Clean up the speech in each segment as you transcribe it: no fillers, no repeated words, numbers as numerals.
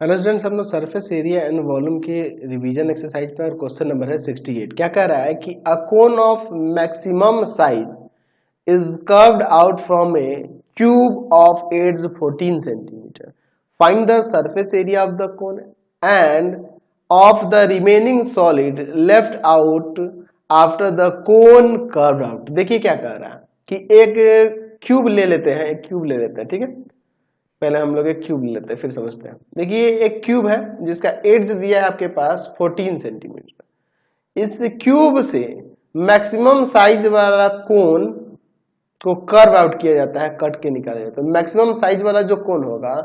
Hello students, हम लोग surface area and volume के रिवीजन एक्सरसाइज पे और क्वेश्चन नंबर है 68। क्या कह रहा है कि a cone of maximum size is carved out from a cube of edge 14 centimetre. Find the surface area of the cone and of the remaining solid left out after the cone carved out. देखिए क्या कह रहा है कि एक cube ले लेते हैं, ठीक है। पहले हम लोग एक क्यूब लेते हैं फिर समझते हैं। देखिए एक क्यूब है जिसका एड्ज दिया है आपके पास 14 सेंटीमीटर। इस क्यूब से मैक्सिमम साइज वाला कोन को कर्व आउट किया जाता है, कट के निकाला जाता है। मैक्सिमम साइज वाला जो कोन होगा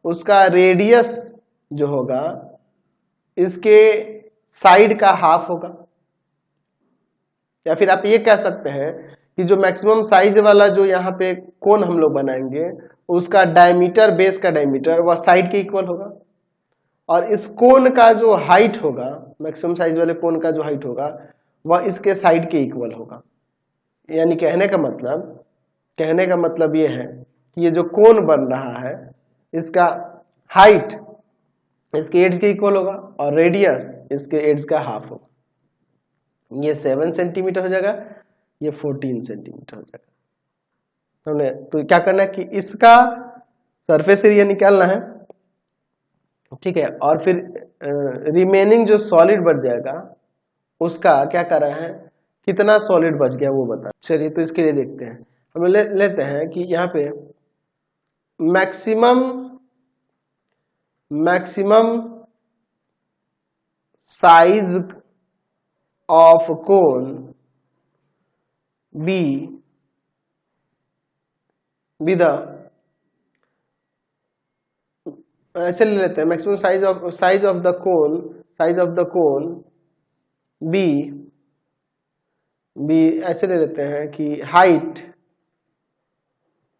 उसका रेडियस जो होगा इसके साइड का हाफ होगा, या फिर आप ये कह सकते हैं कि जो मैक्सिमम साइज वाला जो यहाँ पे कोन हम लोग बनाएंगे उसका डायमीटर, बेस का डायमीटर वह साइड के इक्वल होगा, और इस कोन का जो हाइट होगा, मैक्सिमम साइज वाले कोन का जो हाइट होगा वह इसके साइड के इक्वल होगा। यानी कहने का मतलब ये है कि ये जो कोन बन रहा है इसका हाइट इसके एड्स के इक्वल होगा और रेडियस इसके एड्स का हाफ होगा। ये 7 सेंटीमीटर हो जाएगा, ये 14 सेंटीमीटर हो जाएगा। हमने तो क्या करना है कि इसका सरफेस एरिया निकालना है, ठीक है, और फिर रिमेनिंग जो सॉलिड बच जाएगा उसका क्या कर रहा है, कितना सॉलिड बच गया वो बता। चलिए तो इसके लिए देखते हैं, हम लेते हैं कि यहाँ पे maximum size of cone be with ऐसे ले लेते हैं, maximum size of the cone be ऐसे ले लेते हैं कि height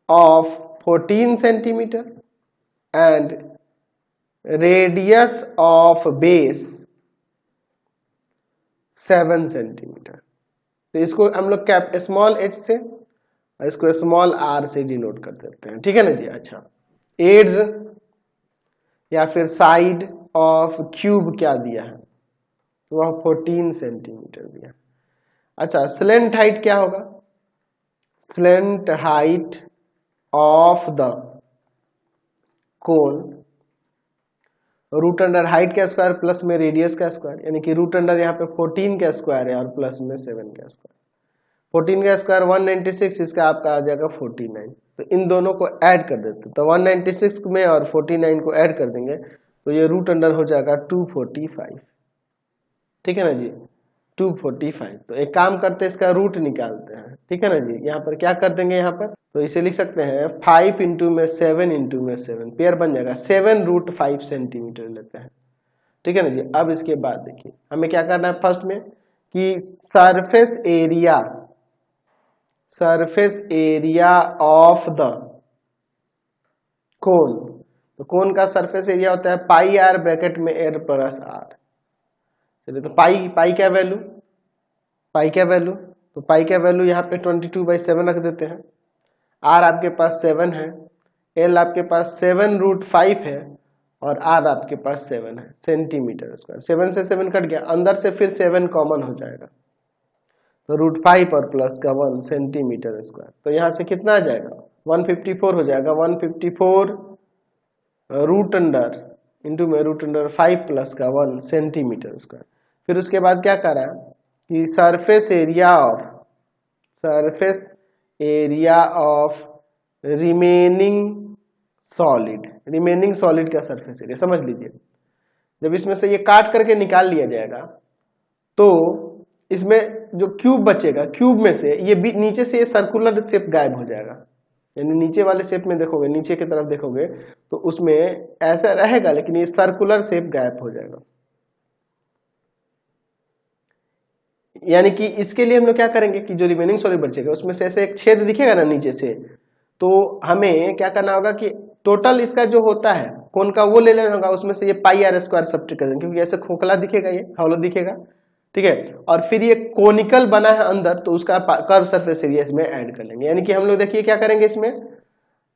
of 14 centimetre and radius of base 7 centimetre. तो इसको हम लोग कैप स्मॉल h से और इसको स्मॉल r से डिनोट कर देते हैं, ठीक है ना जी। अच्छा, एड्स या फिर साइड ऑफ क्यूब क्या दिया है, तो वह 14 सेंटीमीटर दिया। अच्छा, स्लेंट हाइट क्या होगा, slant height of the cone root under height का स्क्वायर प्लस में रेडियस का स्क्वायर, यानी कि रूट अंडर यहाँ पे 14 का स्क्वायर है और प्लस में 7 का स्क्वायर। 14 का स्क्वायर 196, इसका आपका आ जाएगा 49। तो इन दोनों को ऐड कर देते, तो 196 में और 49 को ऐड कर देंगे तो ये रूट अंडर हो जाएगा 245, ठीक है ना जी, 245। तो एक काम करते हैं, इसका रूट निकालते हैं, ठीक है ना जी। यहाँ पर क्या कर देंगे, यहाँ पर तो इसे लिख सकते हैं 5 इंटू में 7 इंटू में 7 पेयर बन जाएगा, 7√5 सेंटीमीटर लेते हैं, ठीक है ना जी। अब इसके बाद देखिए हमें क्या करना है, फर्स्ट में कि सरफेस एरिया ऑफ द कोन, तो कोन का सरफेस एरिया होता है पाई आर ब्रैकेट में एयर प्लस आर। चलिए तो पाई क्या वैल्यू, तो पाई का वैल्यू यहाँ पे 22/7 रख देते हैं। आर आपके पास 7 है, एल आपके पास 7√5 है और आर आपके पास 7 है सेंटीमीटर स्क्वायर। 7 से 7 कट गया, अंदर से फिर 7 कॉमन हो जाएगा, तो √5 और प्लस का 1 सेंटीमीटर स्क्वायर। तो यहाँ से कितना आ जाएगा, 154 हो जाएगा। 154 रूट अंडर इंटू में √5 प्लस का 1 सेंटीमीटर स्क्वायर। फिर उसके बाद क्या कर रहा है कि surface area of remaining solid का सरफेस एरिया समझ लीजिए। जब इसमें से ये काट करके निकाल लिया जाएगा तो इसमें जो क्यूब बचेगा, क्यूब में से ये नीचे से ये सर्कुलर शेप गायब हो जाएगा, यानी नीचे वाले शेप में देखोगे, नीचे की तरफ देखोगे तो उसमें ऐसा रहेगा लेकिन ये सर्कुलर शेप गायब हो जाएगा। यानी कि इसके लिए हम लोग क्या करेंगे कि जो रिमेनिंग सॉलिड बचेगा उसमें से ऐसे एक छेद दिखेगा ना नीचे से, तो हमें क्या करना होगा कि टोटल इसका जो होता है कोन का वो ले लेना होगा, उसमें से ये पाई आर स्क्वायर सब्ट्रैक्ट कर देंगे, क्योंकि ऐसे खोखला दिखेगा, ये हॉलो दिखेगा, ठीक है। और फिर ये कोनिकल बना है अंदर, तो उसका कर्व सरफेस एरिया इसमें ऐड कर लेंगे। यानी कि हम लोग देखिए क्या करेंगे इसमें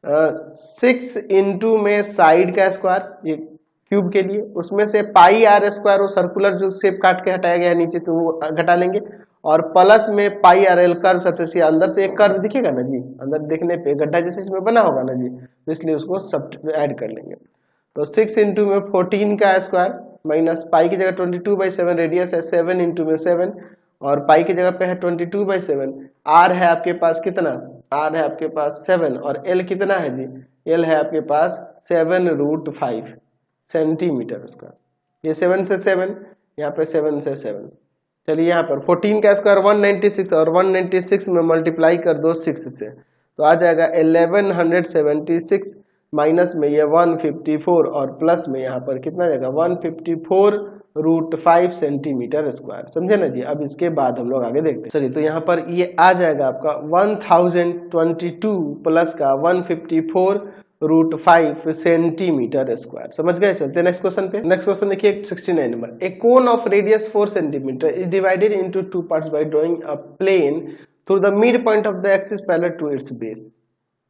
6 इंटू में साइड का स्क्वायर, ये क्यूब के लिए, उसमें से पाई आर स्क्वायर वो सर्कुलर जो शेप काट के हटाया गया है नीचे तो वो घटा लेंगे, और प्लस में पाई आर एल कर्व सतह अंदर से एक कर्व दिखेगा ना जी, अंदर देखने पे गड्ढा जैसे इसमें बना होगा ना जी, तो इसलिए उसको सब ऐड कर लेंगे। तो 6 इंटू में 14 का स्क्वायर माइनस पाई की जगह 22/7 रेडियस है 7 इंटू में 7 और पाई की जगह पे है 22/7। आर है आपके पास कितना, आर है आपके पास 7 और एल कितना है जी, एल है आपके पास 7√5 सेंटीमीटर स्क्वायर। ये 7 से 7, यहाँ पे 7 से 7। चलिए यहाँ पर 14 का स्क्वायर 196 और 196 में मल्टीप्लाई कर दो 6 से तो आ जाएगा 1176 माइनस में ये 154 और प्लस में यहाँ पर कितना जाएगा 154√5 सेंटीमीटर स्क्वायर। समझे ना जी। अब इसके बाद हम लोग आगे देखते हैं। चलिए तो यहाँ पर ये आ जाएगा आपका 1022 प्लस का 154√5 सेंटीमीटर स्क्वायर। समझ गए। चलते नेक्स्ट क्वेश्चन पे। नेक्स्ट क्वेश्चन देखिए 69 number. A cone of radius 4 centimetre is divided into 2 parts by drawing a plane through the mid point of the axis parallel to its base.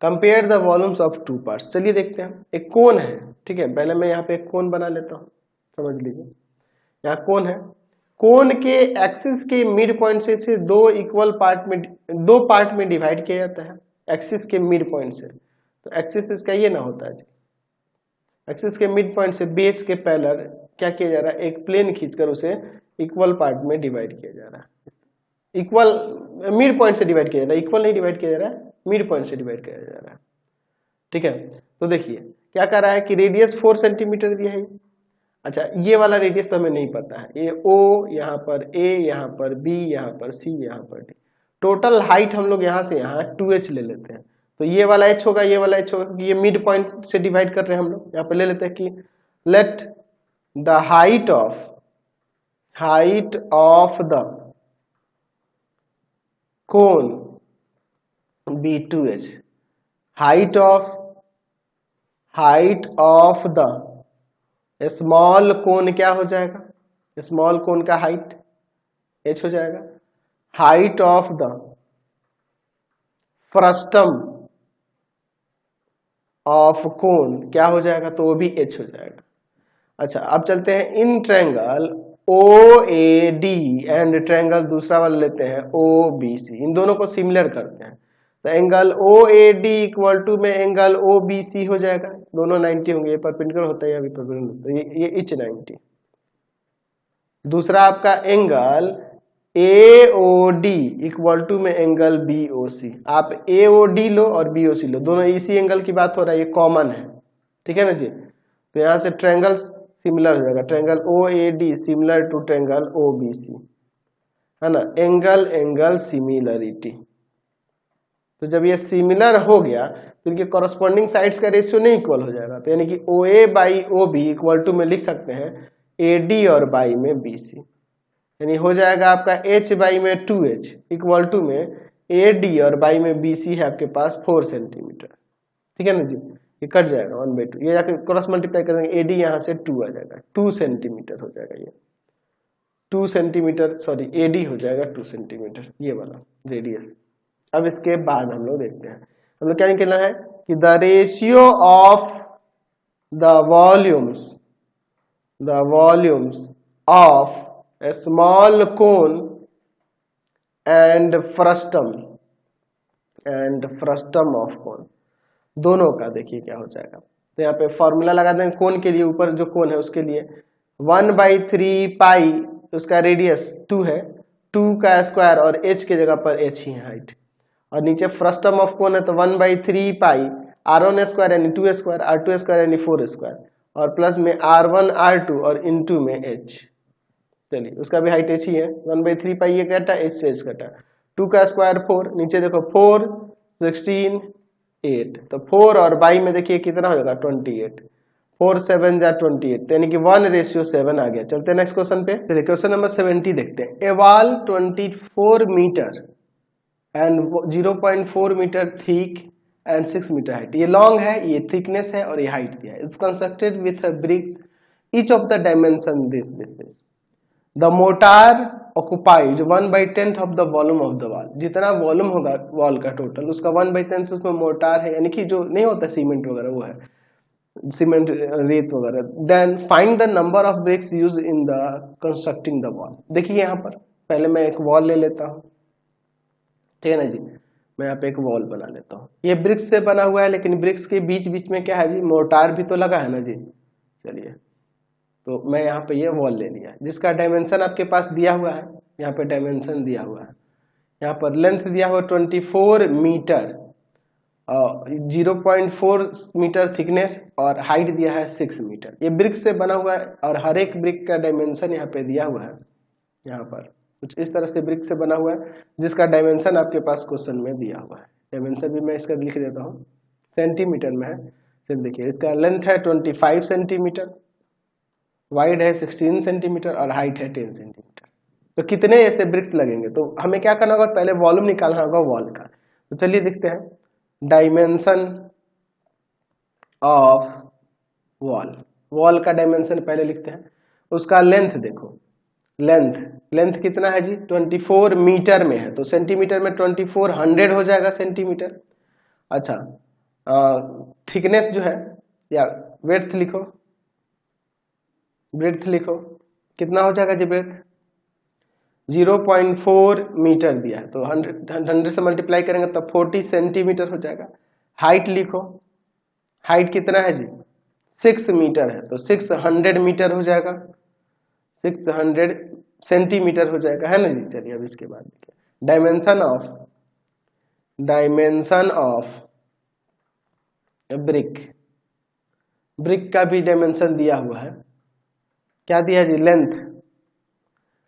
Compare the volumes of 2 parts. चलिए देखते हैं। एक कोन है, ठीक है, पहले मैं यहाँ पे एक कोन बना लेता हूँ, समझ लीजिए। यहाँ कोन है, कोन के एक्सिस के मिड पॉइंट से इसे दो पार्ट में डिवाइड किया जाता है। एक्सिस के मिड पॉइंट से, तो एक्सिस इसका ये ना होता है, एक्सिस के मिड पॉइंट से बेस के पैरेलल क्या किया जा रहा है, एक प्लेन खींचकर उसे इक्वल पार्ट में डिवाइड किया जा रहा है। इक्वल मिड पॉइंट से डिवाइड किया जा रहा है, इक्वल नहीं डिवाइड किया जा रहा है, मिड पॉइंट से डिवाइड किया जा रहा है। ठीक है, तो देखिए क्या कर रहा है कि रेडियस 4 सेंटीमीटर दिया है। अच्छा, ये वाला रेडियस तो हमें नहीं पता है, ये O, यहाँ पर A, यहाँ पर B, यहाँ पर C, यहाँ पर D। टोटल हाइट हम लोग यहाँ से यहाँ 2h ले लेते हैं, तो ये वाला h होगा, ये वाला h होगा, ये मिड पॉइंट से डिवाइड कर रहे हैं हम लोग। यहाँ पर ले लेते हैं कि let the height of the cone be 2h। Height of the small cone क्या हो जाएगा, स्मॉल कोन का हाइट h हो जाएगा। Height of the frustum of cone क्या हो जाएगा, तो वो भी h हो जाएगा। अच्छा, अब चलते हैं in triangle OAD and triangle दूसरा वाला लेते हैं OBC, इन दोनों को सिमिलर करते हैं। तो एंगल OAD इक्वल टू में एंगल OBC हो जाएगा, दोनों 90 होंगे, ये परपेंडिकुलर होता है, या भी परपेंडिकुलर होता है, ये इच 90। दूसरा आपका एंगल AOD इक्वल टू में एंगल BOC। आप AOD लो और BOC लो, दोनों इसी एंगल की बात हो रहा है, ये कॉमन है, ठीक है ना जी। तो यहाँ से ट्रायंगल सिमिलर हो जाएगा, triangle OAD similar to triangle OBC, है ना, एंगल सिमिलरिटी। तो जब ये सिमिलर हो गया तो इनके कॉरस्पॉन्डिंग साइड्स का रेशियो नहीं इक्वल हो जाएगा, तो यानी कि OA/OB इक्वल टू में लिख सकते हैं AD और बाई में BC, यानी हो जाएगा आपका H/में 2H इक्वल टू में AD और बाई में BC है आपके पास 4 सेंटीमीटर। ठीक है ना जी, ये कट जाएगा 1/2, ये जाकर क्रॉस मल्टीप्लाई कर देंगे, AD यहाँ से 2 आ जाएगा, 2 सेंटीमीटर हो जाएगा, ये 2 सेंटीमीटर, सॉरी AD हो जाएगा 2 सेंटीमीटर ये वाला रेडियस। अब इसके बाद हम लोग देखते हैं, हम लोग क्या निकलना है कि the ratio of the volumes of A small cone and frustum of cone, दोनों का देखिए क्या हो जाएगा। तो यहाँ पे फॉर्मूला लगा देंगे कोन के लिए, ऊपर जो कोन है उसके लिए 1/3 पाई, उसका रेडियस 2 है, 2 का स्क्वायर और h के जगह पर h ही है हाइट, और नीचे फ्रस्टम ऑफ कोन है तो 1/3 पाई r1 स्क्वायर यानी 2 स्क्वायर, r2 स्क्वायर यानी 4 स्क्वायर, और प्लस में r1 r2 और इनटू में h। चलिए उसका भी हाइट h ही है, 1/3 पाई ये कटा, h से h कटा, 2 का स्क्वायर 4, नीचे देखो 4 16 8, तो 4 और बाई में देखिए कितना हो जाएगा 28, 4 7 जा 28, यानी कि 1/7 आ गया। चलते हैं नेक्स्ट क्वेश्चन पे। चलिए क्वेश्चन नंबर 70 देखते हैं। A wall 24 metre and 0.4 metre thick and 6 metre height, ये लॉन्ग है, ये थिकनेस है और ये हाइट दिया है। It's constructed with bricks each of the dimension this. The mortar occupied 1/10 of the volume of the wall, जितना वॉल्यूम होगा वॉल का टोटल उसका 1/10 उसमें मोटार है, यानी कि जो नहीं होता सीमेंट वगैरह वो है। सीमेंट रेत वगैरह। Then find the number of bricks use in the constructing the wall. देखिए यहाँ पर पहले मैं एक वॉल ले लेता हूँ, ठीक है ना जी। मैं यहाँ पे एक वॉल बना लेता हूँ, ये ब्रिक्स से बना हुआ है, लेकिन ब्रिक्स के बीच बीच में क्या है जी, मोर्टार भी तो लगा है ना जी। चलिए, तो मैं यहाँ पे ये वॉल ले लिया जिसका डायमेंशन आपके पास दिया हुआ है, यहाँ पे डायमेंशन दिया हुआ है, यहाँ पर लेंथ दिया हुआ 24 मीटर, 0.4 मीटर थिकनेस, और हाइट दिया है 6 मीटर। ये ब्रिक से बना हुआ है और हर एक ब्रिक का डायमेंशन यहाँ पे दिया हुआ है। यहाँ पर कुछ इस तरह से ब्रिक से बना हुआ है जिसका डायमेंशन आपके पास क्वेश्चन में दिया हुआ है। डायमेंशन भी मैं इसका लिख देता हूँ, सेंटीमीटर में है। फिर देखिए इसका लेंथ है 25 सेंटीमीटर, वाइड है 16 सेंटीमीटर और हाइट है 10 सेंटीमीटर। तो कितने ऐसे ब्रिक्स लगेंगे, तो हमें क्या करना होगा, पहले वॉल्यूम निकालना होगा वॉल का। तो चलिए देखते हैं, डायमेंशन ऑफ वॉल, वॉल का डायमेंशन पहले लिखते हैं। उसका लेंथ देखो, लेंथ कितना है जी, 24 मीटर में है, तो सेंटीमीटर में 2400 हो जाएगा सेंटीमीटर। अच्छा, थिकनेस जो है, या ब्रेड्थ लिखो, ब्रेड्थ लिखो, कितना हो जाएगा जी ब्रेड्थ, 0.4 मीटर दिया है, तो 100 से मल्टीप्लाई करेंगे तब 40 सेंटीमीटर हो जाएगा। हाइट लिखो, हाइट कितना है जी, 6 मीटर है, तो 600 मीटर हो जाएगा, 600 सेंटीमीटर हो जाएगा, है ना जी। चलिए अब इसके बाद देखिए, डायमेंशन ऑफ ब्रिक, ब्रिक का भी डायमेंशन दिया हुआ है। क्या दिया है जी,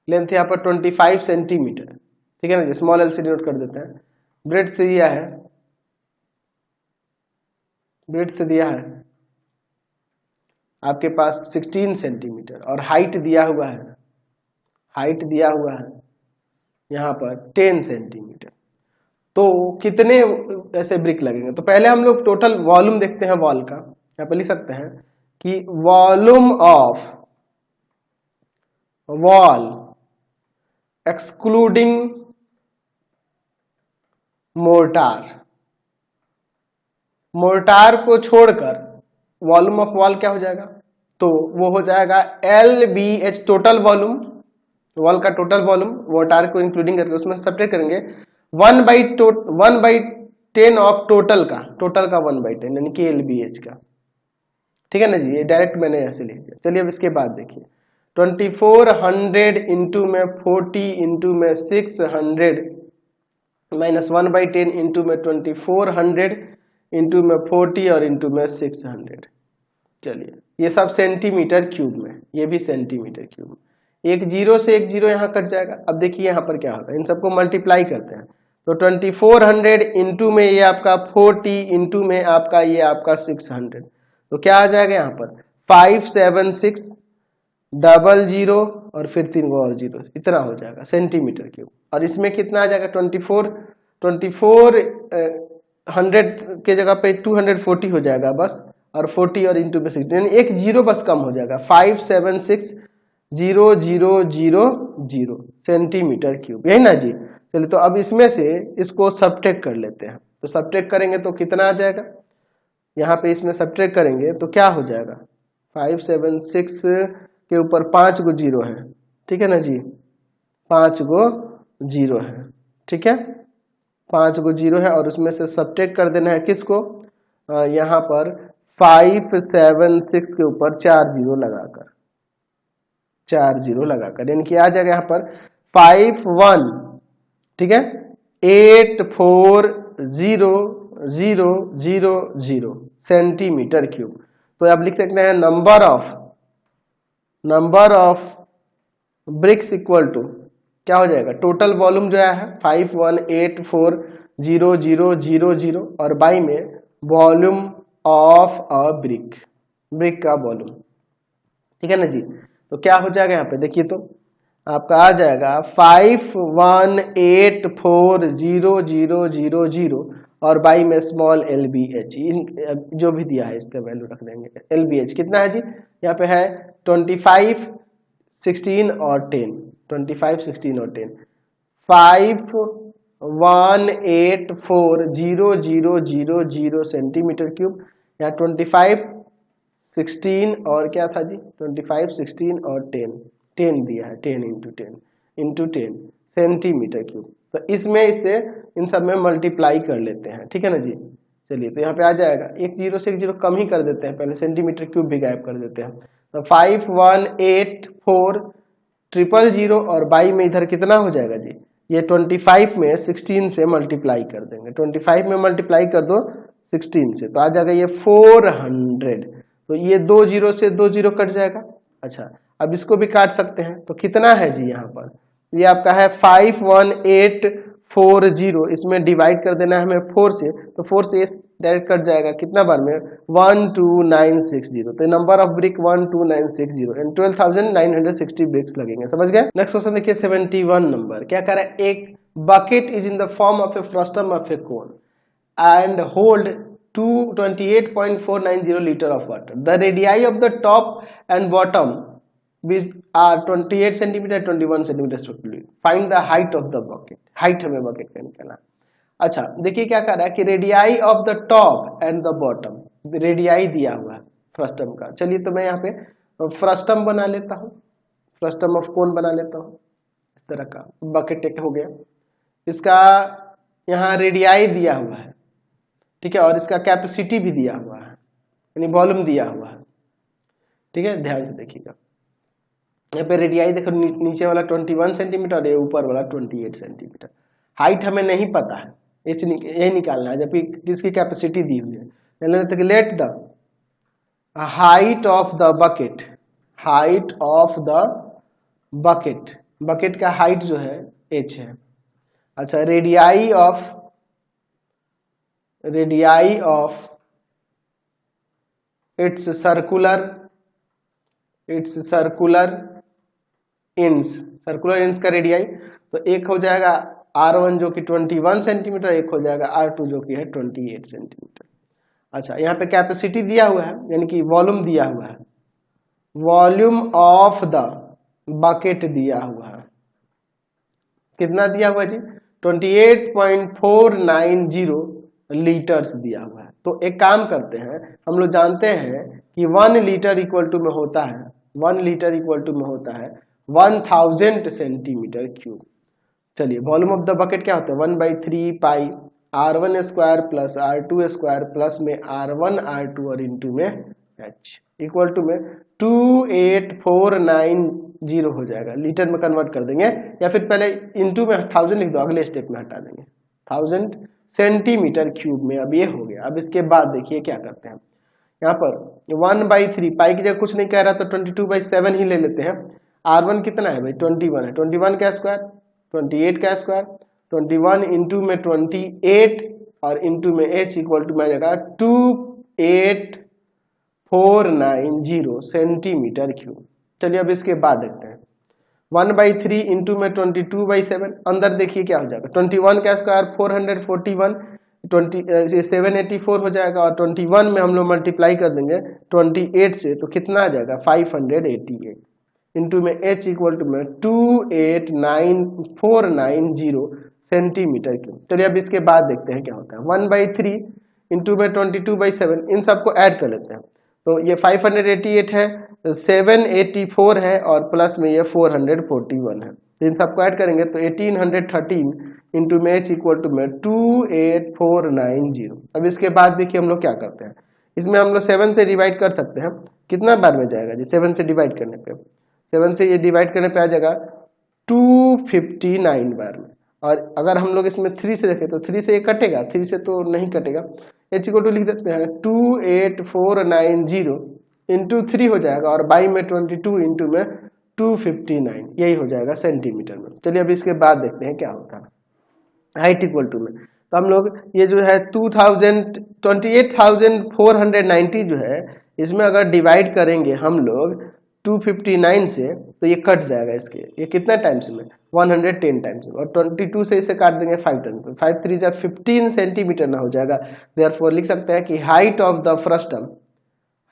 लेंथ यहाँ पर 25 सेंटीमीटर, ठीक है ना जी, स्मॉल एल से डिनोट कर देते हैं। ब्रेड्थ दिया है, ब्रेड्थ दिया है आपके पास 16 सेंटीमीटर, और हाइट दिया हुआ है, हाइट दिया हुआ है यहाँ पर 10 सेंटीमीटर। तो कितने ऐसे ब्रिक लगेंगे, तो पहले हम लोग टोटल वॉल्यूम देखते हैं वॉल का। यहाँ पे लिख सकते हैं कि volume of wall excluding mortar, mortar को छोड़कर वॉल्यूम ऑफ वॉल क्या हो जाएगा, तो वो हो जाएगा LBH, टोटल वॉल्यूम, वॉल का टोटल वॉल्यूम मोर्टार को इंक्लूडिंग करके उसमें सब्ट्रैक्ट करेंगे 1/10 ऑफ टोटल का 1/10 यानी कि LBH का, ठीक है ना जी। ये डायरेक्ट मैंने ऐसे लिख दिया। चलिए अब इसके बाद देखिए, 2400 इंटू में 40 इंटू में 600 माइनस 1/10 इंटू में 2400 इंटू में 40 और इंटू में 600। चलिए ये सब सेंटीमीटर क्यूब में, ये भी सेंटीमीटर क्यूब में, एक जीरो से एक जीरो यहाँ कट जाएगा। अब देखिए यहाँ पर क्या होता है, इन सबको मल्टीप्लाई करते हैं, तो 2400 इंटू में ये आपका 40 इंटू में आपका ये आपका 600, तो क्या आ जाएगा यहाँ पर 576 डबल जीरो और फिर 3 और जीरो, इतना हो जाएगा सेंटीमीटर क्यूब। और इसमें कितना आ जाएगा, 2400 के जगह पे 240 हो जाएगा बस, और 40 और इंटू में 60 यानी एक जीरो बस कम हो जाएगा, 5760000 सेंटीमीटर क्यूब, यही ना जी। चलिए तो अब इसमें से इसको सब्ट्रैक्ट कर लेते हैं, तो सब्ट्रैक्ट करेंगे तो कितना आ जाएगा, यहाँ पे इसमें सब्ट्रैक्ट करेंगे तो क्या हो जाएगा, 576 के ऊपर 5 गो जीरो है, ठीक है ना जी, 5 गो जीरो है, ठीक है, 5 गो जीरो है, और उसमें से सब्ट्रैक्ट कर देना है किसको, यहाँ पर 576 के ऊपर 4 जीरो लगाकर, 4 जीरो लगाकर, यानी कि आ जाएगा यहाँ पर 51, ठीक है, 840000 सेंटीमीटर क्यूब। तो आप लिख सकते हैं number of bricks equal to क्या हो जाएगा, टोटल वॉल्यूम जो है 51840000 और बाई में volume of a brick, brick का वॉल्यूम, ठीक है ना जी। तो क्या हो जाएगा यहाँ पे देखिए, तो आपका आ जाएगा 51840000 और बाई में स्मॉल LBH, जो भी दिया है इसका वैल्यू रख देंगे। LBH कितना है जी, यहाँ पे है 25 16 और 10, 25 16 और 10, 51840000 सेंटीमीटर क्यूब, यहाँ 25 16 और क्या था जी 25, 16 और 10 दिया है, 10 इंटू 10 सेंटीमीटर क्यूब। तो इसमें इससे इन सब में मल्टीप्लाई कर लेते हैं, ठीक है ना जी। चलिए तो यहाँ पे आ जाएगा, एक जीरो से एक जीरो कम ही कर देते हैं, पहले सेंटीमीटर क्यूब भी गायब कर देते हैं। तो 518400 और बाई में इधर कितना हो जाएगा जी, ये 25 में 16 से मल्टीप्लाई कर देंगे, 25 में मल्टीप्लाई कर दो 16 से तो आ जाएगा ये 400। तो ये 2 जीरो से 2 जीरो कट जाएगा। अच्छा अब इसको भी काट सकते हैं, तो कितना है जी यहाँ पर, ये आपका है 51840, इसमें डिवाइड कर देना है हमें 4 से, तो 4 से डायरेक्ट कट जाएगा, कितना बार में 12960। तो number of brick 12960 and 12,960 bricks लगेंगे, समझ गए। नेक्स्ट क्वेश्चन देखिए 71 नंबर, क्या कह रहा है, एक bucket is in the form of A frustum of A cone and hold 28.490 liter of water. The radii of the top and bottom which are 28 centimeter 21 centimeter respectively. Find the height of the bucket. height हमें bucket का निकालना। अच्छा देखिए क्या कर रहा है कि radii of the top and the bottom, radii दिया हुआ है फ्रस्टम का। चलिए तो मैं यहाँ पे फ्रस्टम बना लेता हूँ, फ्रस्टम ऑफ कोन बना लेता हूँ, इस तरह का बकेट एक हो गया। इसका यहाँ रेडियाई दिया हुआ है, ठीक है, और इसका कैपेसिटी भी दिया हुआ है, यानी वॉल्यूम दिया हुआ है, ठीक है। ध्यान से देखिएगा, यहाँ पे रेडियाई देखो, नीचे वाला 21 सेंटीमीटर और ये ऊपर वाला 28 सेंटीमीटर। हाइट हमें नहीं पता है, यही निकालना है, जबकि किसकी कैपेसिटी दी हुई है। Late the height of the bucket, height of the bucket, bucket का हाइट जो है h है। अच्छा radii of its circular ends, circular ends का रेडियाई तो एक हो जाएगा R1 जो कि 21 सेंटीमीटर, एक हो जाएगा R2 जो कि है 28 सेंटीमीटर। अच्छा यहाँ पे कैपेसिटी दिया हुआ है, यानी कि वॉल्यूम दिया हुआ है, वॉल्यूम ऑफ द बकेट दिया हुआ है, कितना दिया हुआ है जी 28.490 लीटर्स दिया हुआ है। तो एक काम करते हैं, हम लोग जानते हैं कि 1 लीटर इक्वल टू में होता है, 1 लीटर इक्वल टू में होता है 1000 सेंटीमीटर क्यूब। चलिए वॉल्यूम ऑफ द बकेट क्या होता है 1/3 पाई R1 square plus R2 square plus में R1 R2 और इंटू में H इक्वल टू में 28490 हो जाएगा, लीटर में कन्वर्ट कर देंगे, या फिर पहले इंटू में 1000 लिख दो, अगले स्टेप में हटा देंगे 1000 सेंटीमीटर क्यूब में। अब ये हो गया। अब इसके बाद देखिए क्या करते हैं, यहाँ पर 1/3 पाई की जगह कुछ नहीं कह रहा तो 22/7 ही ले लेते हैं। R1 कितना है भाई 21 है, 21 का स्क्वायर 28 का स्क्वायर, 21 इंटू में 28 और इंटू में H इक्वल टू में आ जाएगा 28490 सेंटीमीटर क्यूब। चलिए अब इसके बाद देखते हैं 1/3 इंटू में 22/7, अंदर देखिए क्या हो जाएगा 21 का स्क्वायर 441, 784 हो जाएगा, और 21 में हम लोग मल्टीप्लाई कर देंगे 28 से तो कितना आ जाएगा 588 इंटू में H इक्वल टू में 289,490 सेंटीमीटर क्यूब। चलिए अब इसके बाद देखते हैं क्या होता है 1/3 इंटू में 22/7, इन सबको ऐड कर लेते हैं। तो ये 588 है, 784 है और प्लस में ये 441 है, तो इन सबको ऐड करेंगे तो 1813 इंटू में H इक्वल टू में 28490। अब इसके बाद देखिए हम लोग क्या करते हैं, इसमें हम लोग 7 से डिवाइड कर सकते हैं, कितना बार में जाएगा जी 7 से डिवाइड करने पे, 7 से ये डिवाइड करने पे आ जाएगा 259 बार में। और अगर हम लोग इसमें 3 से देखें तो 3 से ये कटेगा, 3 से तो नहीं कटेगा, H को लिख देते हैं 28490 इंटू 3 हो जाएगा, और बाई में 22 इंटू में 259, यही हो जाएगा सेंटीमीटर में। चलिए अब इसके बाद देखते हैं क्या होता है हाइट इक्वल टू में। तो हम लोग ये जो है 28,490 जो है, इसमें अगर डिवाइड करेंगे हम लोग 259 से तो ये कट जाएगा इसके, ये कितना टाइम्स में 110 टाइम्स में, और 22 से इसे काट देंगे 5 टाइम्स में, 5 3 15 सेंटीमीटर ना हो जाएगा। देयरफॉर लिख सकते हैं कि height of the frustum,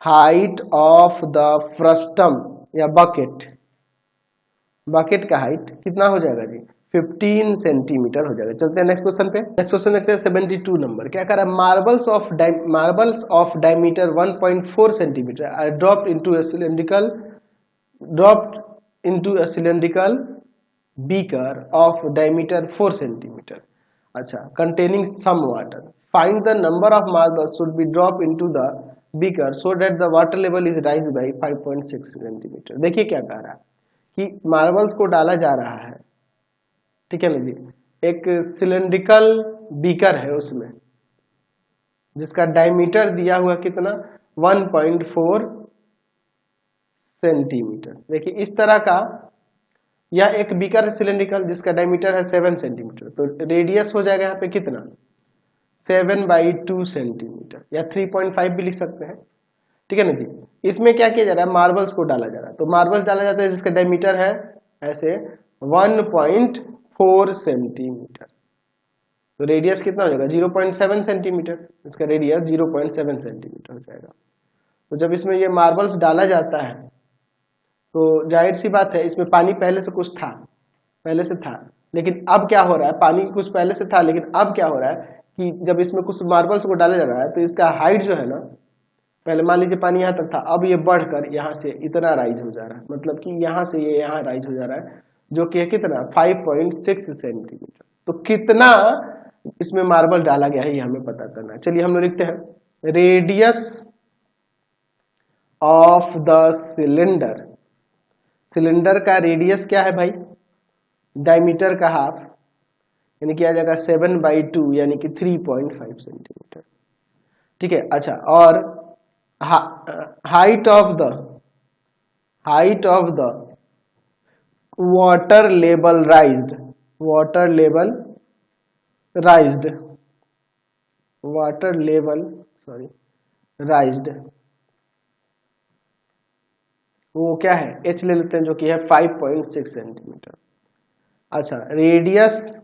height of the frustum या बकेट, बकेट का हाइट कितना हो जाएगा जी 15 सेंटीमीटर हो जाएगा। चलते हैं नेक्स्ट क्वेश्चन पे। नेक्स्ट क्वेश्चन देखते हैं 72 नंबर। क्या कह रहा है, marbles of diameter 1.4 centimetre are dropped into a cylindrical beaker of diameter 4 centimetre, अच्छा, containing some water. Find the number of marbles should be dropped into the beaker so that the water level is raised by 5.6 centimetre. देखिए क्या कह रहा है कि marbles को डाला जा रहा है, ठीक है ना जी, एक सिलेंड्रिकल बीकर है उसमें जिसका डायमीटर दिया हुआ कितना 1.4 सेंटीमीटर। देखिए इस तरह का यह एक बीकर है सिलेंड्रिकल जिसका डायमीटर है 7 सेंटीमीटर, तो रेडियस हो जाएगा यहाँ पे कितना 7/2 सेंटीमीटर या 3.5 भी लिख सकते हैं, ठीक है ना जी। इसमें क्या किया जा रहा है, मार्बल्स को डाला जा रहा है, तो मार्बल्स डाला जाता है जिसका डायमीटर है ऐसे 1.4 सेंटीमीटर, तो रेडियस कितना हो जाएगा 0.7 सेंटीमीटर, इसका रेडियस 0.7 सेंटीमीटर हो जाएगा। तो जब इसमें ये मार्बल्स डाला जाता है तो जाहिर सी बात है इसमें पानी पहले से कुछ था, पहले से था, लेकिन अब क्या हो रहा है, पानी कुछ पहले से था लेकिन अब क्या हो रहा है कि जब इसमें कुछ मार्बल्स को डाला जा रहा है तो इसका हाइट जो है ना, पहले मान लीजिए पानी यहाँ तक था, अब ये बढ़कर यहाँ से इतना राइज हो जा रहा है, मतलब कि यहाँ से ये यहाँ राइज हो जा रहा है, जो कि है कितना 5.6 सेंटीमीटर। तो कितना इसमें मार्बल डाला गया है ये हमें पता करना है। चलिए हम लोग लिखते हैं radius of the cylinder, cylinder का रेडियस क्या है भाई, डायमीटर का हाफ, यानी कि आ जाएगा 7/2 यानी कि 3.5 सेंटीमीटर, ठीक है। अच्छा, और height of the water level राइज्ड, वो क्या है h ले लेते हैं जो कि है 5.6 सेंटीमीटर। अच्छा, रेडियस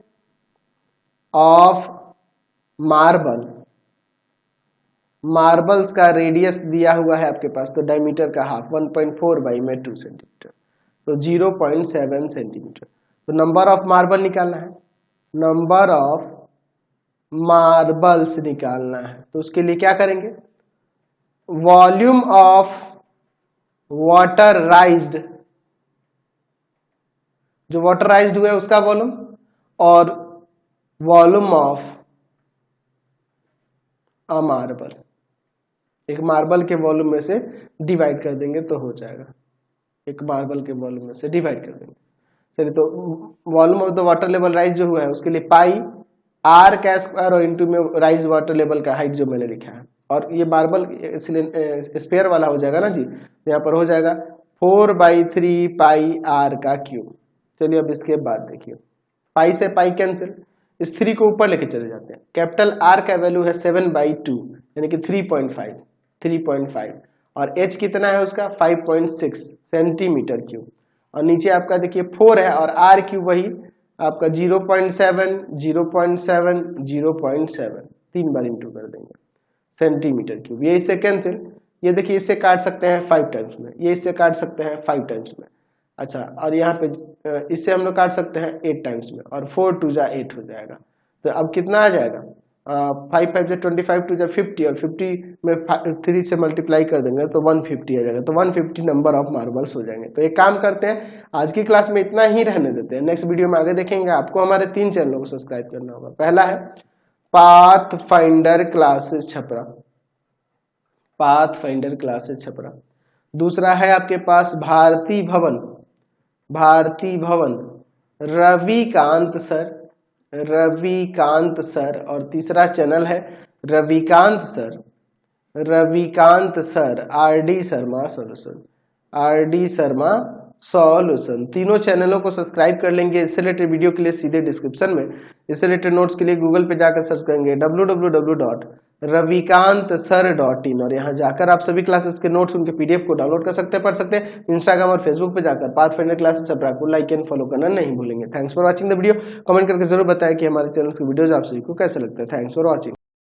ऑफ मार्बल्स का रेडियस दिया हुआ है आपके पास, तो डायमीटर का हाफ 1.4/2 सेंटीमीटर, तो 0.7 सेंटीमीटर। तो नंबर ऑफ मार्बल निकालना है, नंबर ऑफ मार्बल्स निकालना है, तो उसके लिए क्या करेंगे, वॉल्यूम ऑफ वाटर राइज्ड, जो वाटराइज्ड हुआ है उसका वॉल्यूम, और वॉल्यूम ऑफ अ मार्बल, एक मार्बल के वॉल्यूम में से डिवाइड कर देंगे तो हो जाएगा, एक मार्बल के वॉल्यूम में से डिवाइड कर देंगे। चलिए, तो volume of the water level rise जो हुआ है उसके लिए पाई आर का स्क्वायर और इंटू में राइज वाटर लेवल का हाइट जो मैंने लिखा है, और ये मार्बल स्पेयर वाला हो जाएगा ना जी, यहाँ पर हो जाएगा 4/3 पाई आर का क्यूब। चलिए अब इसके बाद देखिए, पाई से पाई कैंसिल, इस 3 को ऊपर लेके चले जाते हैं, कैपिटल आर का वैल्यू है 7/2 यानी कि 3.5, और एच कितना है उसका 5.6 सेंटीमीटर क्यूब, और नीचे आपका देखिए 4 है और आर क्यूब वही आपका 0.7, 3 बार इंटू कर देंगे सेंटीमीटर क्यूब। ये इससे कैंसिल, ये देखिए इससे काट सकते हैं 5 टाइम्स में, ये इससे काट सकते हैं 5 टाइम्स में, अच्छा, और यहाँ पे इससे हम लोग काट सकते हैं 8 टाइम्स में, और 4 2 जा 8 हो जाएगा। तो अब कितना आ जाएगा 5 5 25 2 जा 50, और 50 में 3 से मल्टीप्लाई कर देंगे तो 150 आ जाएगा, तो 150 नंबर ऑफ मार्बल्स हो जाएंगे। तो एक काम करते हैं, आज की क्लास में इतना ही रहने देते हैं, नेक्स्ट वीडियो में आगे देखेंगे। आपको हमारे 3 चैनलों को सब्सक्राइब करना होगा। पहला है पाथ फाइंडर क्लासेस छपरा, दूसरा है आपके पास भारती भवन रविकांत सर, और तीसरा चैनल है Ravikant sir R D Sharma solution. तीनों चैनलों को सब्सक्राइब कर लेंगे। इससे रिलेटेड वीडियो के लिए सीधे डिस्क्रिप्शन में, इससे रिलेटेड नोट्स के लिए गूगल पे जाकर सर्च करेंगे www.ravikantsir.in, और यहाँ जाकर आप सभी क्लासेस के नोट्स, उनके पीडीएफ को डाउनलोड कर सकते हैं, पढ़ सकते हैं। इंस्टाग्राम और फेसबुक पे जाकर पाथ फाइंडर क्लासेस छपरा को लाइक एंड फॉलो करना नहीं भूलेंगे। Thanks for watching the video. Comment करके जरूर बताएं कि हमारे चैनल के वीडियोज आप सभी को कैसे लगते हैं। Thanks for watching.